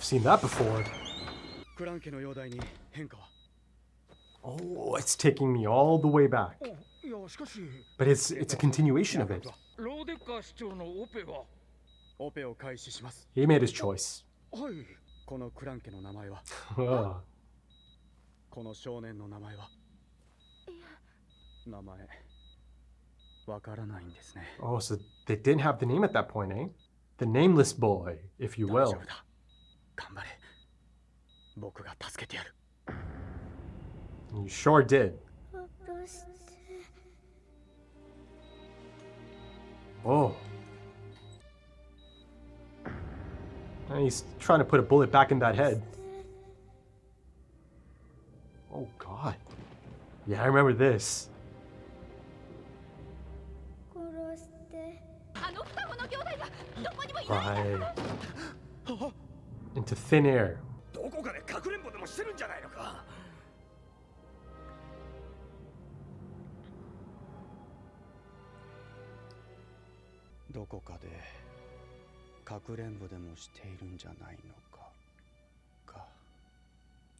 seen that before. Oh, it's taking me all the way back. But it's a continuation of it. He made his choice. Oh, so they didn't have the name at that point, eh? The nameless boy, if you will. You sure did. Oh. And he's trying to put a bullet back in that head. Oh, God. Yeah, I remember this. Right. Into thin air.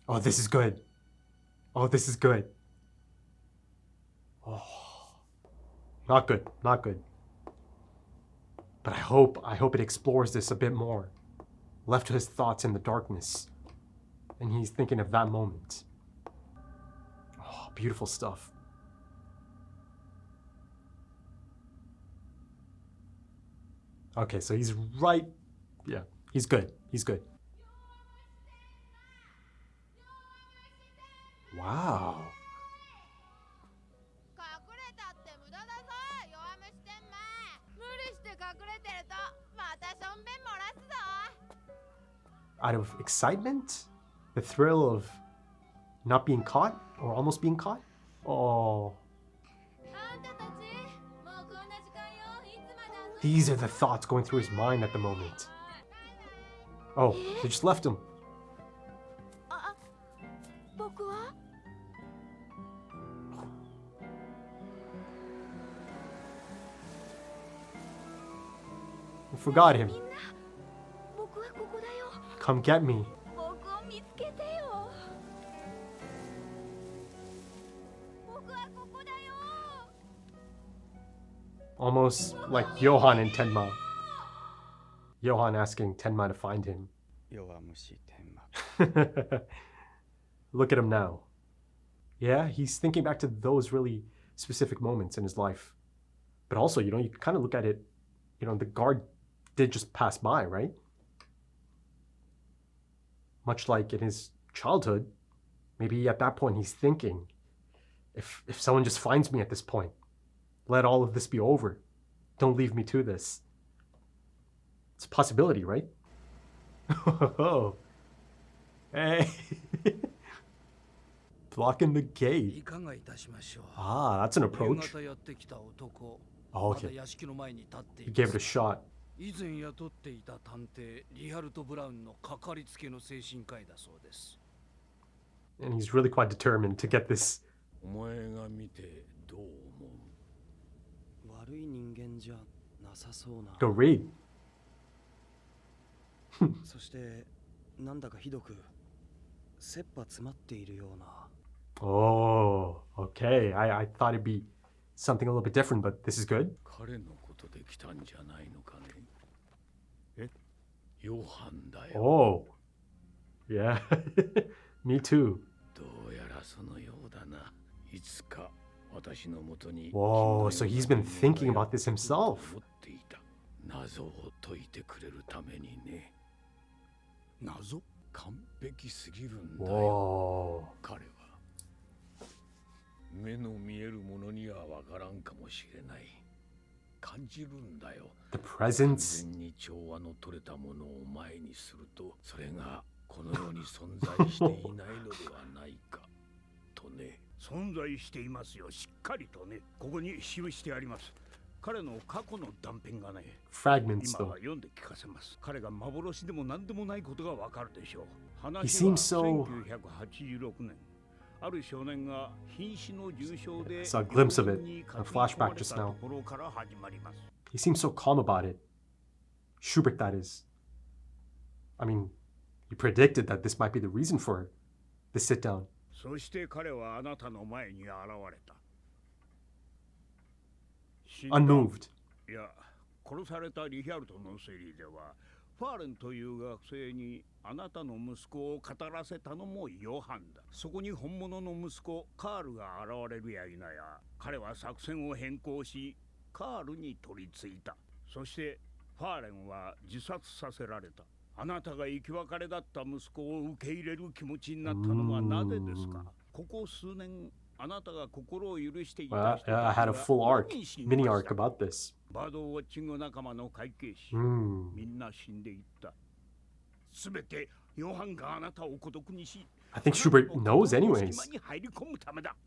Oh, this is good. Oh, this is good. Oh. Not good. Not good. But I hope it explores this a bit more. Left to his thoughts in the darkness. And he's thinking of that moment. Oh, beautiful stuff. Okay, so he's right. Yeah, he's good. He's good. Wow. Out of excitement? The thrill of not being caught or almost being caught? Oh. These are the thoughts going through his mind at the moment. Oh, they just left him. I forgot him. Come get me. Almost like Johan and Tenma. Johan asking Tenma to find him. Look at him now. Yeah, he's thinking back to those really specific moments in his life. But also, you can kind of look at it, the guard did just pass by, right? Much like in his childhood, maybe at that point he's thinking, if someone just finds me at this point, let all of this be over. Don't leave me to this. It's a possibility, right? Oh. Hey. Blocking the gate. Ah, that's an approach. Oh, okay. He gave it a shot. And he's really quite determined to get this. Go read. Oh, okay. I thought it'd be something a little bit different, but this is good. Oh, yeah. Me too. Whoa, so he's been thinking about this himself. Whoa. The presence. Fragments though. He seems so... I saw a glimpse of it, a flashback just now. He seems so calm about it. Schubert, that is. I mean, You predicted that this might be the reason for the sit down. そして彼はあなたの前に現れた。Unmoved. いや、殺されたリヒャルトのセリでは、ファーレンという学生にあなたの息子を語らせたのもヨハンだ。そこに本物の息子カールが現れるや否や、彼は作戦を変更し、カールに取り付いた。そしてファーレンは自殺させられた。あなたが生き別れだった息子を受け入れる気持ちになったのはなぜですか？ここ数年あなたが心を許していた人 I had a full arc, mini arc about this. バードウォッチング仲間の会計士、みんな死んでいった。すべてヨハンがあなたを孤独にし、I think Schubert knows anyways.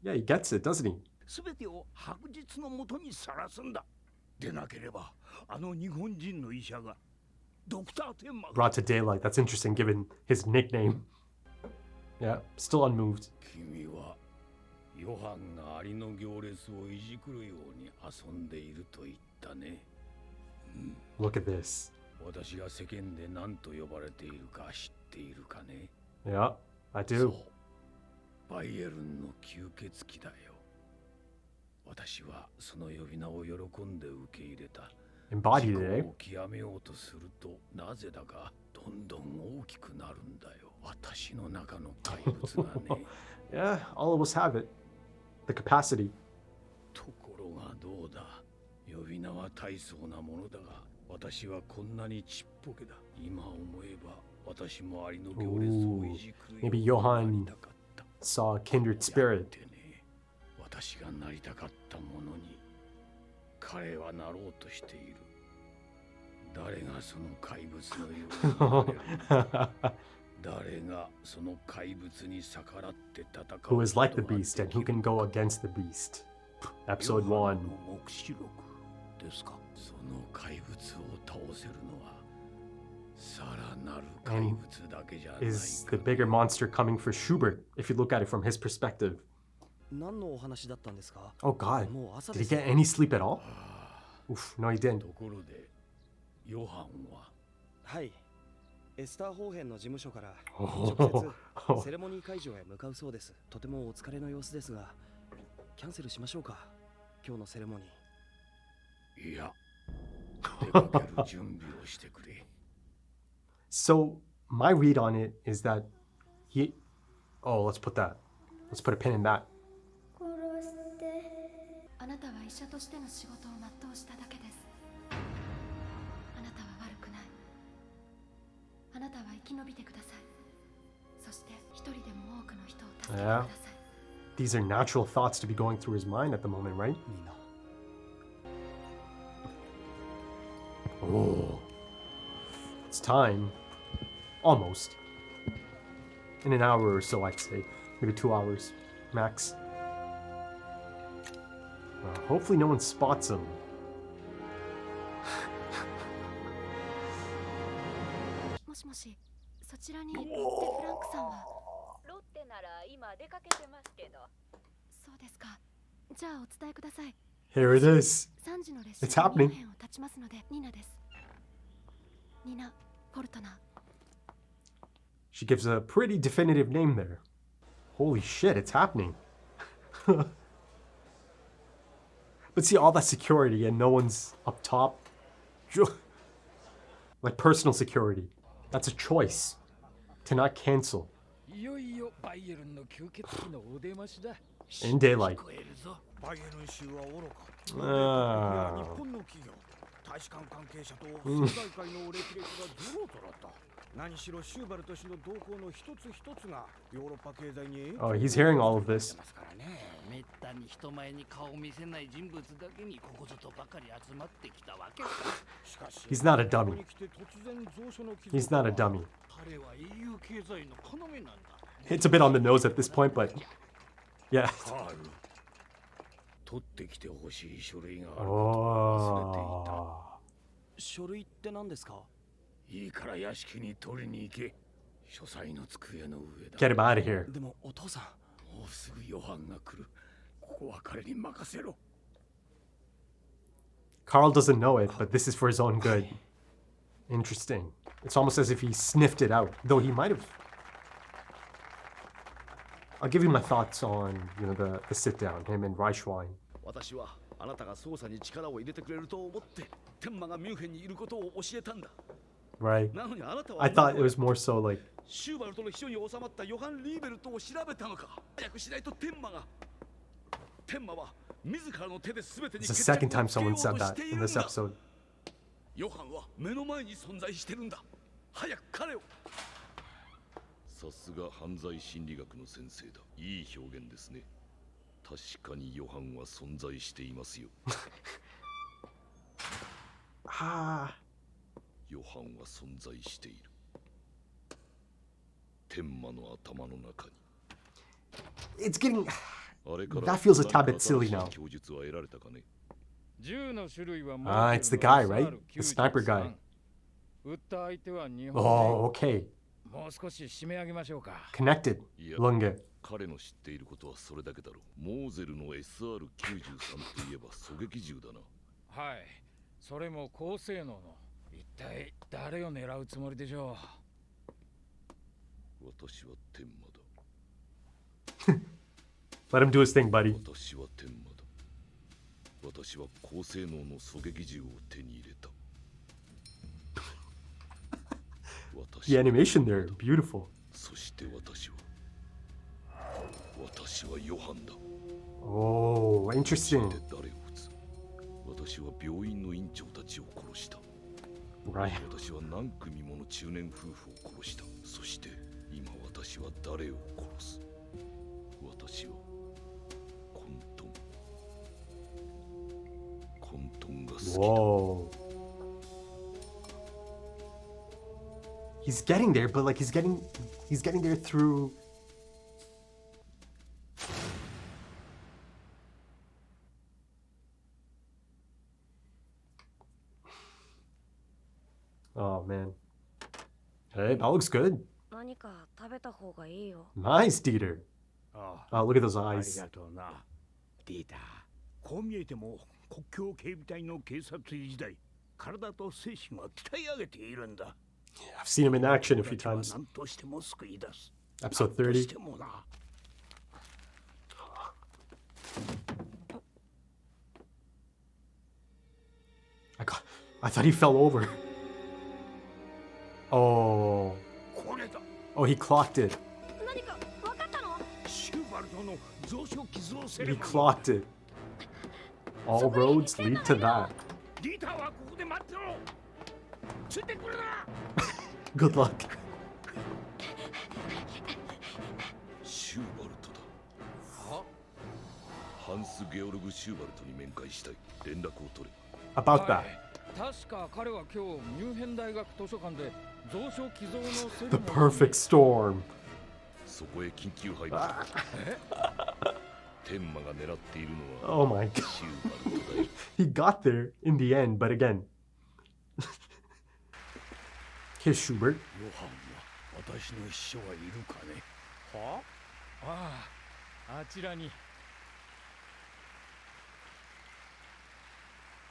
Yeah, he gets it, doesn't he? すべてを白日のもとにさらすんだ。でなければ、あの日本人の医者がドクターテンマ Brought to daylight. That's interesting given his nickname. Yeah, still unmoved. 君はヨハンがアリの行列をいじくるように遊んでいると言ったね。Look at this. 私が世間で何と呼ばれているか知っているかね。 Yeah, I do. バイエルンの吸血鬼だよ。私はその呼び名を喜んで受け入れた。Embodied it, eh? を極めようとするとなぜだかどんどん大きくなるんだよ。私の中の怪物がね。Yeah, all of us have it. The capacity. ところがどうだ。呼び名は大層なものだが、私はこんなにちっぽけだ。今思えば私もアリの行列をいじくるようになりたかった。Maybe Johann saw a kindred spirit. 私がなりたかったものに彼はなろうとしている。誰がその怪物のように誰がその怪物に逆らって戦う Who is like the beast and who can go against the beast? Episode 1. 目視録ですか。その怪物を倒せるのはさらなる怪物だけじゃないか。Is the bigger monster coming for Schubert if you look at it from his perspective? 何のお話だったんですか? Oh god. もう朝 Did で he す。 get any sleep at all? Oof, no he didn't. ところでヨハンははい。エスター方編の事務所から直接セレモニー会場へ向かうそうです。とてもお疲れの様子ですが、キャンセルしましょうか。今日のセレモニー。いや、出かける準備をしてくれ。So my read on it is that he let's put a pin in that. 殺してあなたは医者としての仕事を全うしただけです。あなたは悪くない。あなたは生き延びてください。そして一人でも多くの人を助けてください。These are natural thoughts to be going through his mind at the moment, right? みんな。Oh, it's time. Almost. In an hour or so, I'd say. Maybe 2 hours, max. Hopefully no one spots him. もしもし、そちらにロッテ・フランクさんは。ロッテなら今出かけてますけど。そうですか。じゃあお伝えください。 Here it is. 3時の列 It's 車 happening. にを立ちますので、ニナです。ニナ・ポルトナー。 She gives a pretty definitive name there. Holy shit, it's happening. But see, all that security and no one's up top. Like personal security. That's a choice. To not cancel. いよいよバイエルンの吸血鬼のお出ましだ。 In daylight. 聞こえるぞ。バイエルン州は愚か。日 Ah. 本の企業、大使館関係者と政財界の歴々がゾロゾロと。何しろシューバルト氏の動向の一つ一つがヨーロッパ経済に。Oh, he's hearing all of this. めったに人前に顔を見せない人物だけにここぞとばかり集まってきたわけか。 He's not a dummy. He's not a dummy. 彼は EU 経済の要なんだ。 It's a bit on the nose at this point, but yeah. カール、取ってきてほしい書類があること Oh. を忘れていた。書類って何ですか? いいから屋敷に取りに行け。書斎の机の上だ。 Get him out of here. でもお父さん。もうすぐヨハンが来る。ここは彼に任せろ。 Carl doesn't know it, but this is for his own good. Interesting. It's almost as if he sniffed it out, though he might have. I'll give you my thoughts on, the sit down, him and Reichwein. 私はあなたが捜査に力を入れてくれると思って天馬がミュンヘンにいることを教えたんだ。 Right. なのにあなたは I thought it was more so like シューバルトの秘書に収まったヨハン・リーベルトを調べたのか。早くしないと天馬は自らの手で全てに it's the 決着を second time つけよ someone うと said し that てい in るん this だ。 episode. ヨハンは目の前に存在してるんだ。早く彼を。さすが犯罪心理学の先生だ。いい表現ですね。確かにヨハンは存在していますよ。Ah. ヨハンは存在している。天馬の頭の中に。 It's getting. あれから That feels a tad bit 何か新 silly しい now. 供述は得られたかね。 Ah, it's the guy, right? The sniper guy. 撃った相手は日本人。 Oh, okay. もう少し締め上げましょうか。 Connected. Lunge. 彼の知っていることはそれだけだろう。モーゼルの SR93 といえば狙撃銃だな。はい。それも高性能の。一体誰を狙うつもりでしょ私は天馬だ。 Let him do his thing, buddy. 私は天馬だ。私は高性能の狙撃銃を手に入れた。 The animation there, beautiful. そして私はヨハンだ。 Oh, interesting. 誰を撃つ？私は病院の院長たちを殺した。 Right. 私は何組もの中年夫婦を殺した。そして今私は誰を殺す？私は混沌が好きだ。 Whoa. He's getting there, but like he's getting there through. Oh man. Hey, that looks good. 何か食べた方がいいよ。 Nice, Dieter. あ Oh, look at those あ、あり eyes. がとうな。ディーター、こう見えても国境警備隊の警察時代、体と精神は鍛え上げているんだ。 I've seen him in action a few 私は times. 何としても救い出す。 Episode 何とし 30. てもな。 I thought he fell over. Oh. これだ。 Oh, he clocked it. 何か分かったの？シューバルトの増殖寄贈セレ He モニー。 clocked it. All roads lead to that. ディーターはここで待ってろ。ついてくるな。 Good luck. シューバルトだ。ハンス・ゲオルグ・シューバルトに面会したい。連絡を取れ。 About う。 that. 確か彼は今日ミュンヘン大学図書館で蔵書寄贈のセレモニ The ー perfect storm. そこへ緊急配備。天馬が狙っているのは Oh my god. シューバルトだよ。 He got there in the end, but again. Here's Schubert. ヨハンは私の秘書はいるかね。はああ、あちらに。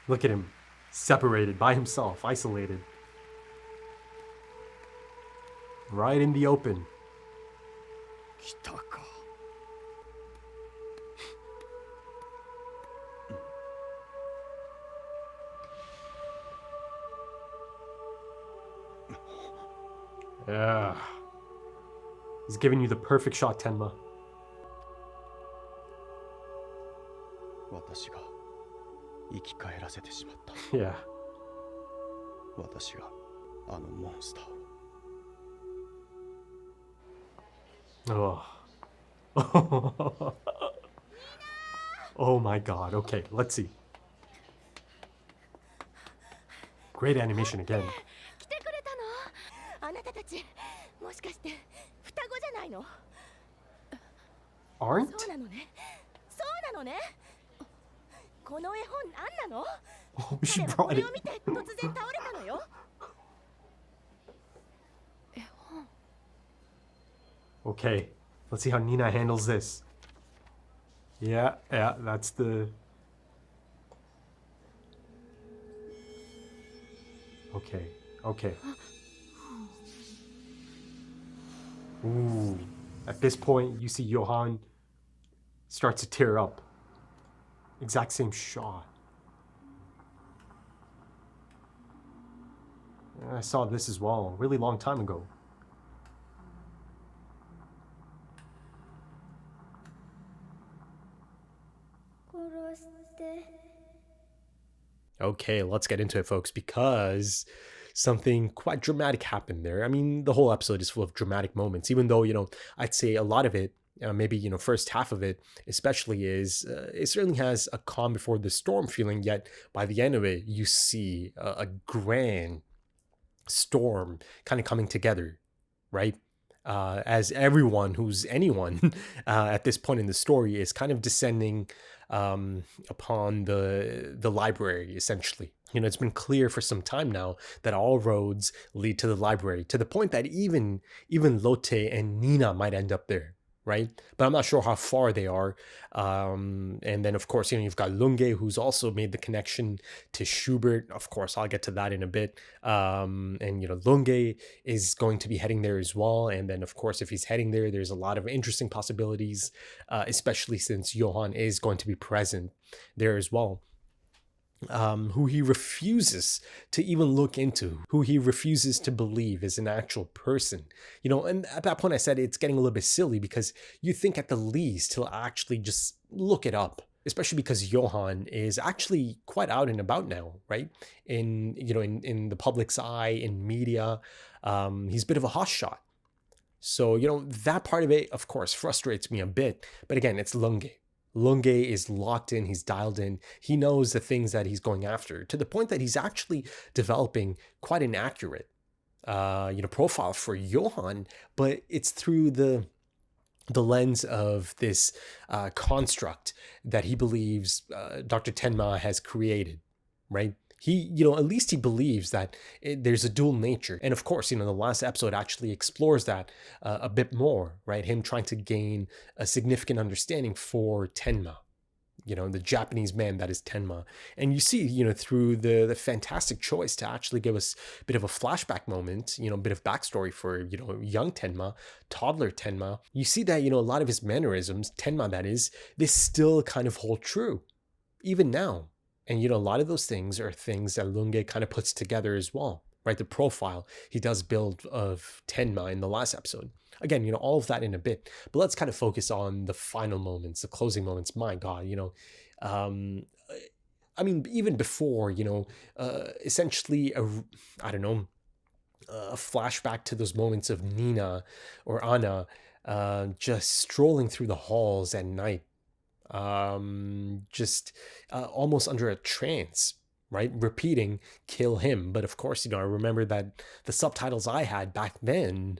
Look at him. Separated by himself, isolated. Right in the open. 来たか。 Yeah. He's giving you the perfect shot, Tenma. 私が生き返らせてしまった。 Yeah. 私があのモンスターを。 Oh. Oh my god. Okay, let's see. Great animation again. 来てくれたの？あなたたち、もしかして双子じゃないの？ Aren't? そうなのね。そうなのね。この絵本何なの？ Oh, she 彼は brought これ it. を見て突然倒れたのよ。絵本。 Okay, let's see how Nina handles this. Yeah, that's the... Okay, Okay. Ooh. At this point, you see Johan start to tear up. Exact same shot. I saw this as well, a really long time ago. Okay, let's get into it, folks, because something quite dramatic happened there. I mean, the whole episode is full of dramatic moments, even though, I'd say a lot of it, maybe, first half of it especially is, it certainly has a calm before the storm feeling, yet by the end of it, you see a grand storm kind of coming together, right? As everyone who's anyone at this point in the story is kind of descending upon the library, essentially. It's been clear for some time now that all roads lead to the library, to the point that even Lotte and Nina might end up there, right? But I'm not sure how far they are. And then, of course, you've got Lunge, who's also made the connection to Schubert. Of course, I'll get to that in a bit. And, Lunge is going to be heading there as well. And then, of course, if he's heading there, there's a lot of interesting possibilities, especially since Johan is going to be present there as well. Who he refuses to even look into, who he refuses to believe is an actual person. And at that point I said it's getting a little bit silly, because you think at the least he'll actually just look it up, especially because Johan is actually quite out and about now, right? In the public's eye, in media, he's a bit of a hotshot. So, that part of it, of course, frustrates me a bit. But again, it's Lunge. Lunge is locked in, he's dialed in, he knows the things that he's going after, to the point that he's actually developing quite an accurate profile for Johan, but it's through the lens of this construct that he believes Dr. Tenma has created, right? He, at least he believes that there's a dual nature. And of course, the last episode actually explores that a bit more, right? Him trying to gain a significant understanding for Tenma, the Japanese man that is Tenma. And you see, through the fantastic choice to actually give us a bit of a flashback moment, a bit of backstory for, young Tenma, toddler Tenma. You see that, a lot of his mannerisms, Tenma that is, they still kind of hold true, even now. And, a lot of those things are things that Lunge kind of puts together as well, right? The profile he does build of Tenma in the last episode. Again, all of that in a bit. But let's kind of focus on the final moments, the closing moments. My God, I mean, even before, essentially, a flashback to those moments of Nina or Anna just strolling through the halls at night. Almost under a trance, right? Repeating, kill him. But of course, I remember that the subtitles I had back then,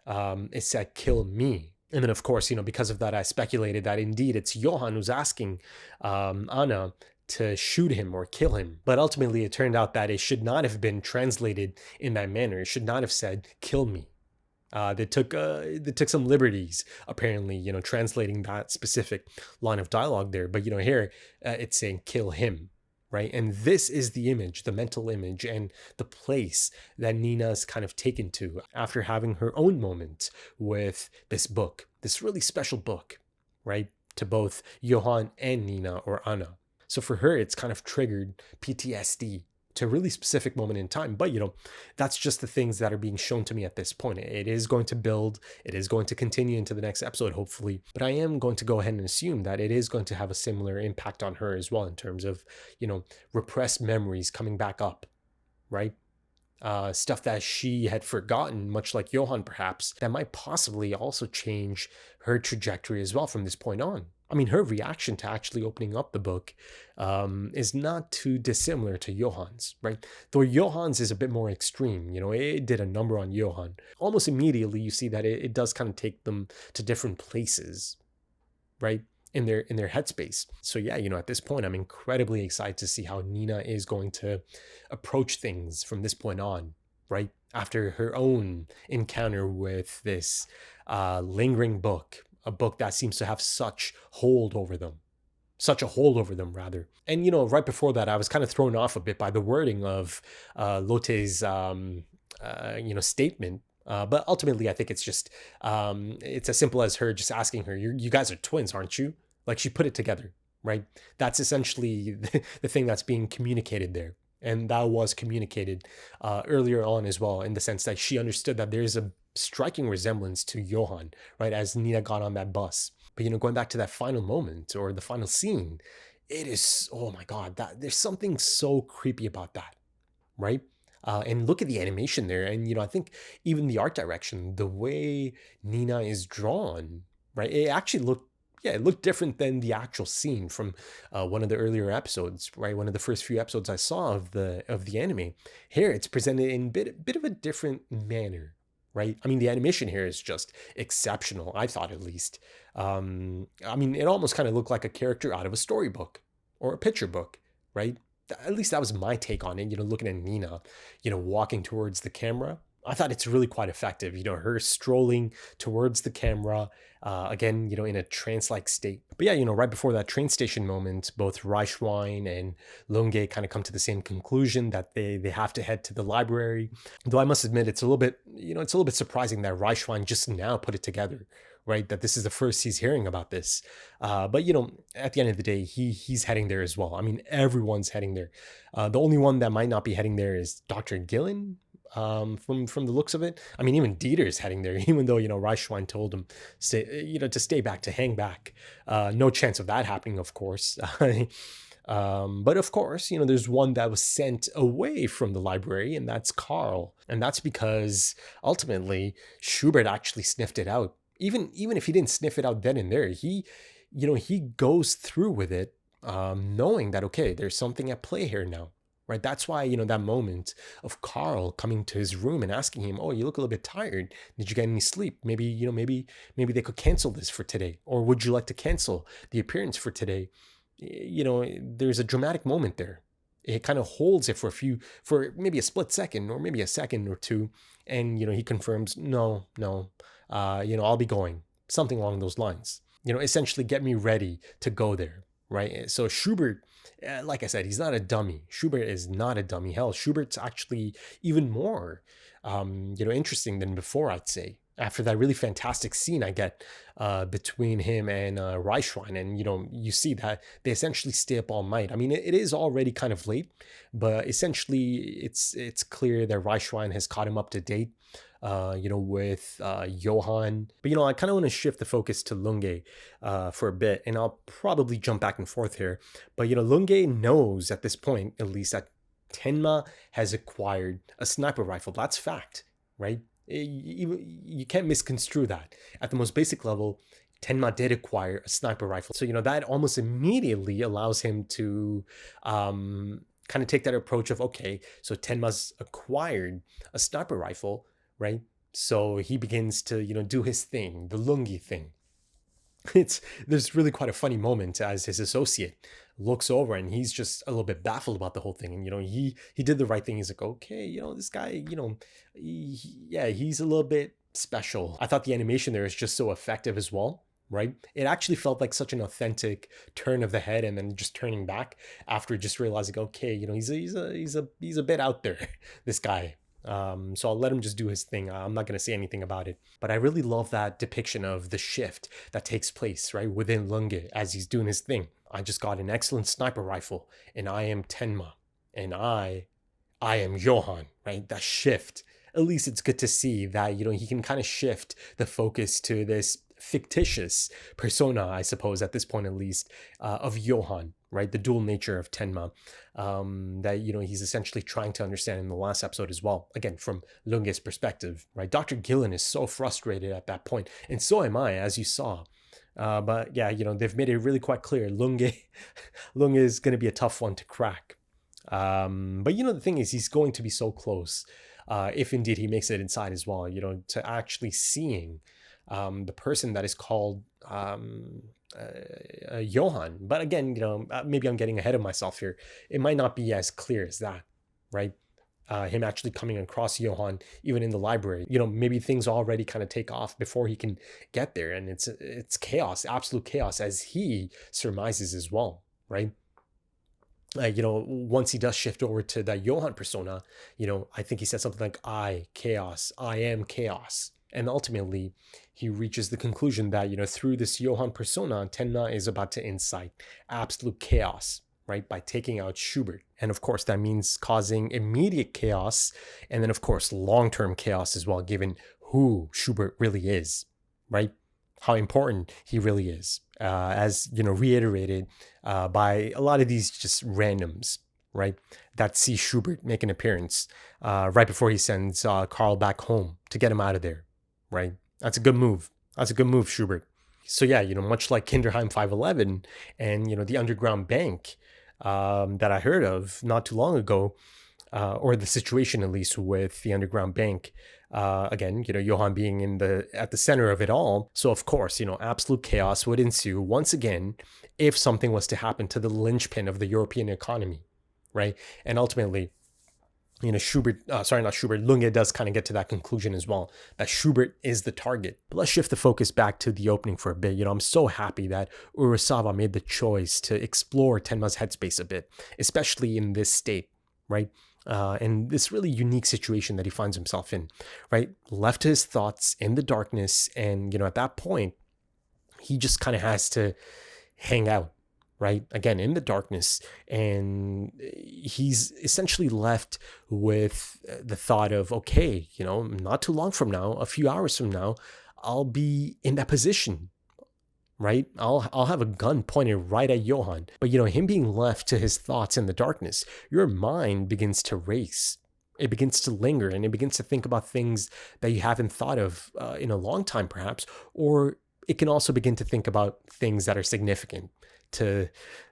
it said kill me. And then of course, because of that, I speculated that indeed it's Johan who's asking Anna to shoot him or kill him. But ultimately it turned out that it should not have been translated in that manner. It should not have said kill me. They took some liberties, apparently, translating that specific line of dialogue there. But, here it's saying kill him, right? And this is the image, the mental image, and the place that Nina's kind of taken to after having her own moment with this book, this really special book, right? To both Johan and Nina or Anna. So for her, it's kind of triggered PTSD to a really specific moment in time. But, that's just the things that are being shown to me at this point. It is going to build, it is going to continue into the next episode, hopefully. But I am going to go ahead and assume that it is going to have a similar impact on her as well, in terms of, repressed memories coming back up, right? Stuff that she had forgotten, much like Johan perhaps, that might possibly also change her trajectory as well from this point on. I mean, her reaction to actually opening up the book is not too dissimilar to Johan's, right? Though Johan's is a bit more extreme, it did a number on Johan. Almost immediately, you see that it does kind of take them to different places, right? In their headspace. So yeah, at this point, I'm incredibly excited to see how Nina is going to approach things from this point on, right? After her own encounter with this lingering book, a book that seems to have such hold over them, such a hold over them, rather. And, right before that, I was kind of thrown off a bit by the wording of Lotte's, statement. But ultimately, I think it's just, it's as simple as her just asking her, you guys are twins, aren't you? Like, she put it together, right? That's essentially the thing that's being communicated there. And that was communicated earlier on as well, in the sense that she understood that there's a striking resemblance to Johan, right, as Nina got on that bus. But, going back to that final moment or the final scene, it is, oh my God, there's something so creepy about that, right? And look at the animation there. And, I think even the art direction, the way Nina is drawn, right, it actually looked, it looked different than the actual scene from one of the earlier episodes, right? One of the first few episodes I saw of the anime. Here, it's presented in bit of a different manner, right? I mean, the animation here is just exceptional, I thought, at least. I mean, it almost kind of looked like a character out of a storybook or a picture book, right? At least that was my take on it, looking at Nina, walking towards the camera. I thought it's really quite effective, her strolling towards the camera, again, in a trance-like state. But yeah, right before that train station moment, both Reichwein and Lunge kind of come to the same conclusion that they have to head to the library. Though I must admit, it's a little bit surprising that Reichwein just now put it together, right? That this is the first he's hearing about this. But, at the end of the day, he's heading there as well. I mean, everyone's heading there. The only one that might not be heading there is Dr. Gillen. From the looks of it. I mean, even Dieter's heading there, even though, Reichwein told him, to stay back, to hang back. No chance of that happening, of course. But of course, there's one that was sent away from the library, and that's Carl. And that's because ultimately Schubert actually sniffed it out. Even if he didn't sniff it out then and there, he goes through with it, knowing that, okay, there's something at play here now. Right, that's why, that moment of Carl coming to his room and asking him, oh, you look a little bit tired. Did you get any sleep? Maybe, maybe they could cancel this for today. Or would you like to cancel the appearance for today? There's a dramatic moment there. It kind of holds it for maybe a split second or maybe a second or two. And, he confirms, no, I'll be going. Something along those lines. Essentially get me ready to go there. Right. So Schubert, like I said, he's not a dummy. Schubert is not a dummy. Hell, Schubert's actually even more, interesting than before, I'd say. After that really fantastic scene I get between him and Reichwein. And, you see that they essentially stay up all night. I mean, it is already kind of late, but essentially it's clear that Reichwein has caught him up to date. With Johan. But, I kind of want to shift the focus to Lunge for a bit, and I'll probably jump back and forth here. But, Lunge knows at this point, at least, that Tenma has acquired a sniper rifle. That's fact, right? You can't misconstrue that. At the most basic level, Tenma did acquire a sniper rifle. So, that almost immediately allows him to kind of take that approach of, okay, so Tenma's acquired a sniper rifle, right? So he begins to, do his thing, the Lungi thing. There's really quite a funny moment as his associate looks over and he's just a little bit baffled about the whole thing. And, he did the right thing. He's like, okay, this guy, he's a little bit special. I thought the animation there is just so effective as well, right? It actually felt like such an authentic turn of the head and then just turning back after just realizing, okay, he's a bit out there, this guy. So I'll let him just do his thing. I'm not going to say anything about it. But I really love that depiction of the shift that takes place, right, within Lunge as he's doing his thing. I just got an excellent sniper rifle, and I am Tenma, and I am Johan, right? That shift. At least it's good to see that, he can kind of shift the focus to this fictitious persona, I suppose, at this point at least, of Johan, right? The dual nature of Tenma, that, he's essentially trying to understand in the last episode as well. Again, from Lunge's perspective, right? Dr. Gillen is so frustrated at that point, and so am I, as you saw. But yeah, they've made it really quite clear. Lunge is going to be a tough one to crack. But the thing is, he's going to be so close, if indeed he makes it inside as well, to actually seeing the person that is called Johan. But again, maybe I'm getting ahead of myself here. It might not be as clear as that, right? him actually coming across Johan even in the library. Maybe things already kind of take off before he can get there, and it's chaos, absolute chaos, as he surmises as well, right? Once he does shift over to that Johan persona, I think he said something like, I am chaos. And ultimately, he reaches the conclusion that, through this Johan persona, Tenma is about to incite absolute chaos, right? By taking out Schubert. And of course, that means causing immediate chaos. And then, of course, long-term chaos as well, given who Schubert really is, right? How important he really is, as reiterated by a lot of these just randoms, right? That see Schubert make an appearance right before he sends Carl back home to get him out of there, right? That's a good move. That's a good move, Schubert. So yeah, much like Kinderheim 511 and the underground bank that I heard of not too long ago, or the situation at least with the underground bank. Again, Johan being at the center of it all. So of course, absolute chaos would ensue once again if something was to happen to the linchpin of the European economy, right? And ultimately, Lunge does kind of get to that conclusion as well, that Schubert is the target. But let's shift the focus back to the opening for a bit. I'm so happy that Urasawa made the choice to explore Tenma's headspace a bit, especially in this state, right? And this really unique situation that he finds himself in, right? Left to his thoughts in the darkness. And, at that point, he just kind of has to hang out, right? Again, in the darkness. And he's essentially left with the thought of, okay, not too long from now, a few hours from now, I'll be in that position, right? I'll have a gun pointed right at Johan. But, him being left to his thoughts in the darkness, your mind begins to race. It begins to linger, and it begins to think about things that you haven't thought of in a long time, perhaps. Or it can also begin to think about things that are significant to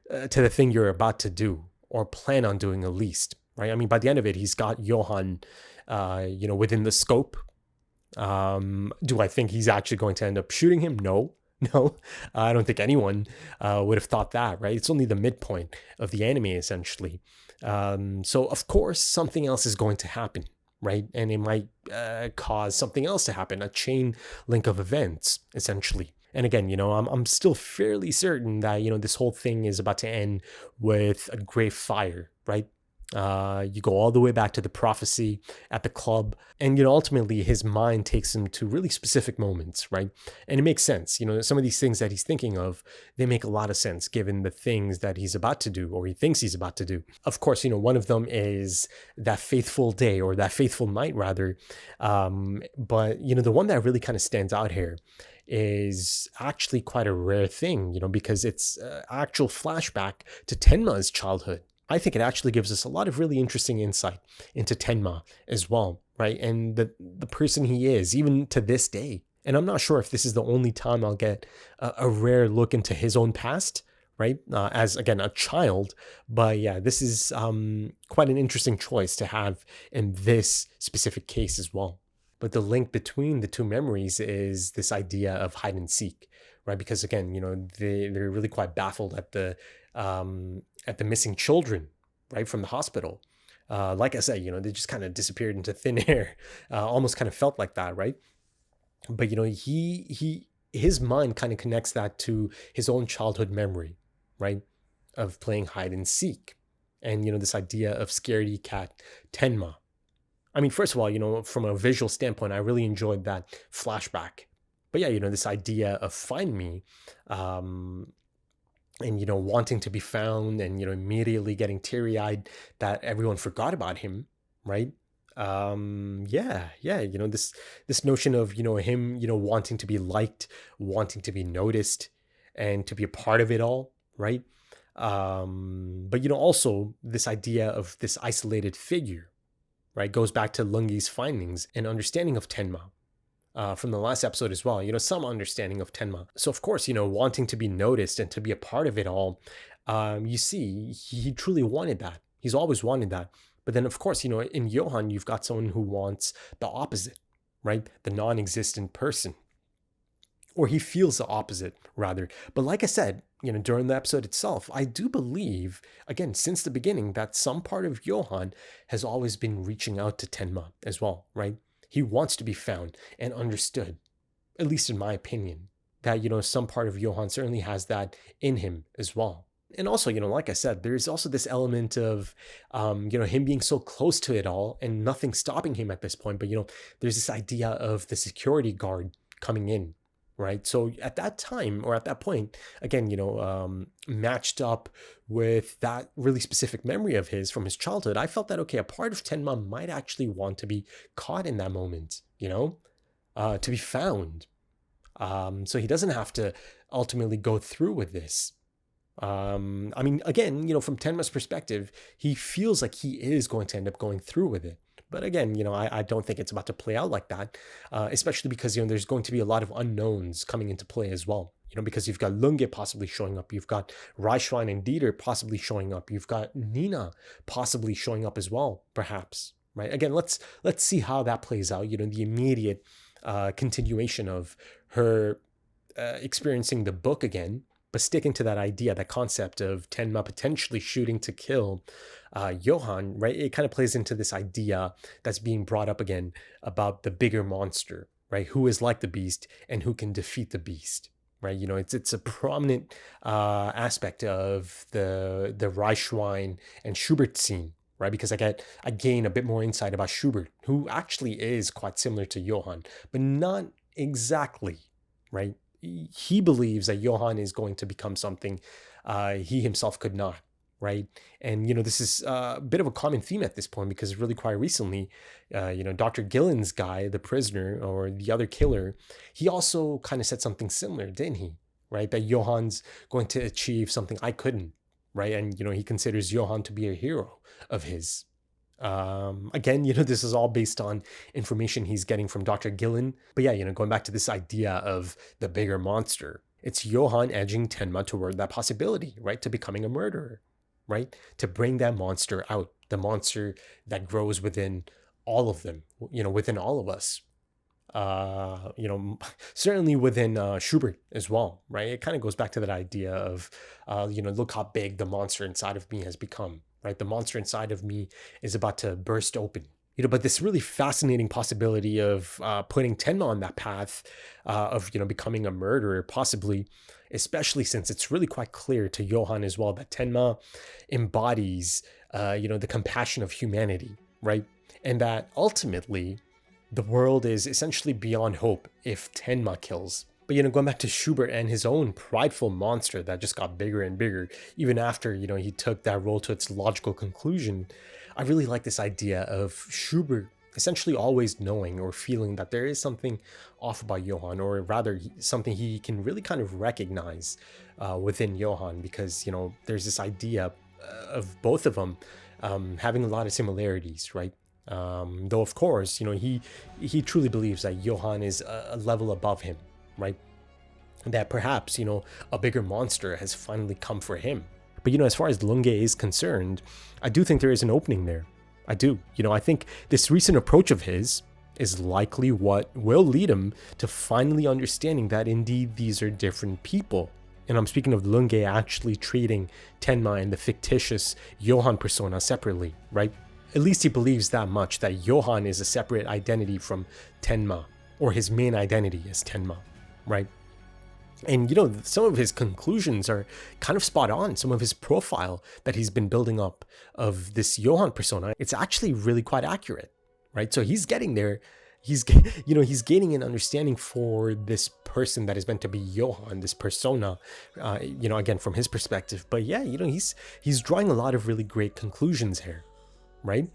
the thing you're about to do or plan on doing at least, right? I mean, by the end of it, he's got Johan, within the scope. Do I think he's actually going to end up shooting him? No, I don't think anyone would have thought that, right? It's only the midpoint of the anime, essentially. So, of course, something else is going to happen, right? And it might cause something else to happen, a chain link of events, essentially. And again, I'm still fairly certain that, this whole thing is about to end with a great fire, right? You go all the way back to the prophecy at the club, and ultimately his mind takes him to really specific moments, right? And it makes sense. Some of these things that he's thinking of, they make a lot of sense given the things that he's about to do, or he thinks he's about to do. Of course, one of them is that fateful day, or that fateful night rather. But the one that really kind of stands out here is actually quite a rare thing, because it's actual flashback to Tenma's childhood. I think it actually gives us a lot of really interesting insight into Tenma as well, right? And the person he is, even to this day. And I'm not sure if this is the only time I'll get a rare look into his own past, right? As, again, a child. But yeah, this is quite an interesting choice to have in this specific case as well. But the link between the two memories is this idea of hide and seek, right? Because again, they're really quite baffled at the missing children, right, from the hospital. Like I said, they just kind of disappeared into thin air. Almost kind of felt like that, right? But his mind kind of connects that to his own childhood memory, right, of playing hide and seek, and this idea of scaredy cat Tenma. I mean, first of all, from a visual standpoint, I really enjoyed that flashback. But yeah, this idea of find me, and wanting to be found, and immediately getting teary-eyed that everyone forgot about him, right? This notion of him wanting to be liked, wanting to be noticed, and to be a part of it all, right? But also this idea of this isolated figure, right, goes back to Lungi's findings and understanding of Tenma. From the last episode as well, some understanding of Tenma. So of course, wanting to be noticed and to be a part of it all, you see, he truly wanted that. He's always wanted that. But then of course, in Johan, you've got someone who wants the opposite, right? The non-existent person. Or he feels the opposite, rather. But like I said, during the episode itself, I do believe, again, since the beginning, that some part of Johan has always been reaching out to Tenma as well, right? He wants to be found and understood, at least in my opinion, that, some part of Johan certainly has that in him as well. And also, like I said, there's also this element of, him being so close to it all and nothing stopping him at this point. But, there's this idea of the security guard coming in, right? So at that time, or at that point, again, matched up with that really specific memory of his from his childhood, I felt that, okay, a part of Tenma might actually want to be caught in that moment, to be found. So he doesn't have to ultimately go through with this. Again, from Tenma's perspective, he feels like he is going to end up going through with it. But again, I don't think it's about to play out like that, especially because, there's going to be a lot of unknowns coming into play as well. Because you've got Lunge possibly showing up, you've got Reichwein and Dieter possibly showing up, you've got Nina possibly showing up as well, perhaps, right? Again, let's see how that plays out, the immediate continuation of her experiencing the book again, but sticking to that idea, that concept of Tenma potentially shooting to kill Johan, right? It kind of plays into this idea that's being brought up again about the bigger monster, right? Who is like the beast and who can defeat the beast, right? It's a prominent aspect of the Reichwein and Schubert scene, right? Because I gain a bit more insight about Schubert, who actually is quite similar to Johan, but not exactly, right? He believes that Johan is going to become something he himself could not, right? And, this is a bit of a common theme at this point, because really quite recently, Dr. Gillen's guy, the prisoner or the other killer, he also kind of said something similar, didn't he? Right? That Johan's going to achieve something I couldn't, right? And, he considers Johan to be a hero of his. Again, this is all based on information he's getting from Dr. Gillen. But yeah, going back to this idea of the bigger monster, it's Johan edging Tenma toward that possibility, right? To becoming a murderer, right? To bring that monster out, the monster that grows within all of them, within all of us. Certainly within Schubert as well, right? It kind of goes back to that idea of, look how big the monster inside of me has become. Right, the monster inside of me is about to burst open. But this really fascinating possibility of putting Tenma on that path of becoming a murderer, possibly, especially since it's really quite clear to Johan as well that Tenma embodies the compassion of humanity, right? And that ultimately the world is essentially beyond hope if Tenma kills. But, going back to Schubert and his own prideful monster that just got bigger and bigger, even after, he took that role to its logical conclusion, I really like this idea of Schubert essentially always knowing or feeling that there is something off about Johan, or rather something he can really kind of recognize within Johan, because, there's this idea of both of them having a lot of similarities, right? Though, of course, he truly believes that Johan is a level above him, right? That perhaps, a bigger monster has finally come for him. But, as far as Lunge is concerned, I do think there is an opening there. I do. I think this recent approach of his is likely what will lead him to finally understanding that indeed these are different people. And I'm speaking of Lunge actually treating Tenma and the fictitious Johan persona separately, right? At least he believes that much, that Johan is a separate identity from Tenma, or his main identity is Tenma, right? And, some of his conclusions are kind of spot on. Some of his profile that he's been building up of this Johan persona, it's actually really quite accurate, right? So he's getting there. He's gaining an understanding for this person that is meant to be Johan, this persona, again, from his perspective. But yeah, he's drawing a lot of really great conclusions here, right?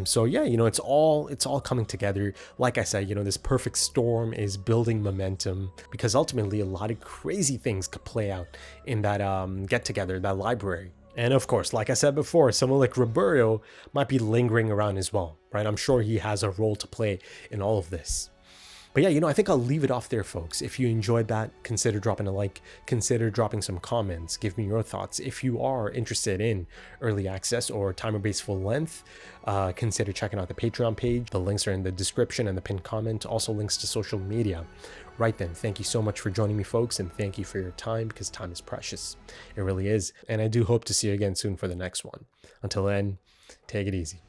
So yeah, it's all coming together. Like I said, this perfect storm is building momentum, because ultimately a lot of crazy things could play out in that get together, that library. And of course, like I said before, someone like Roberto might be lingering around as well, right? I'm sure he has a role to play in all of this. But yeah, I think I'll leave it off there, folks. If you enjoyed that, consider dropping a like, consider dropping some comments, give me your thoughts. If you are interested in early access or timer-based full length, consider checking out the Patreon page. The links are in the description and the pinned comment, also links to social media. Right then, thank you so much for joining me, folks, and thank you for your time, because time is precious. It really is. And I do hope to see you again soon for the next one. Until then, take it easy.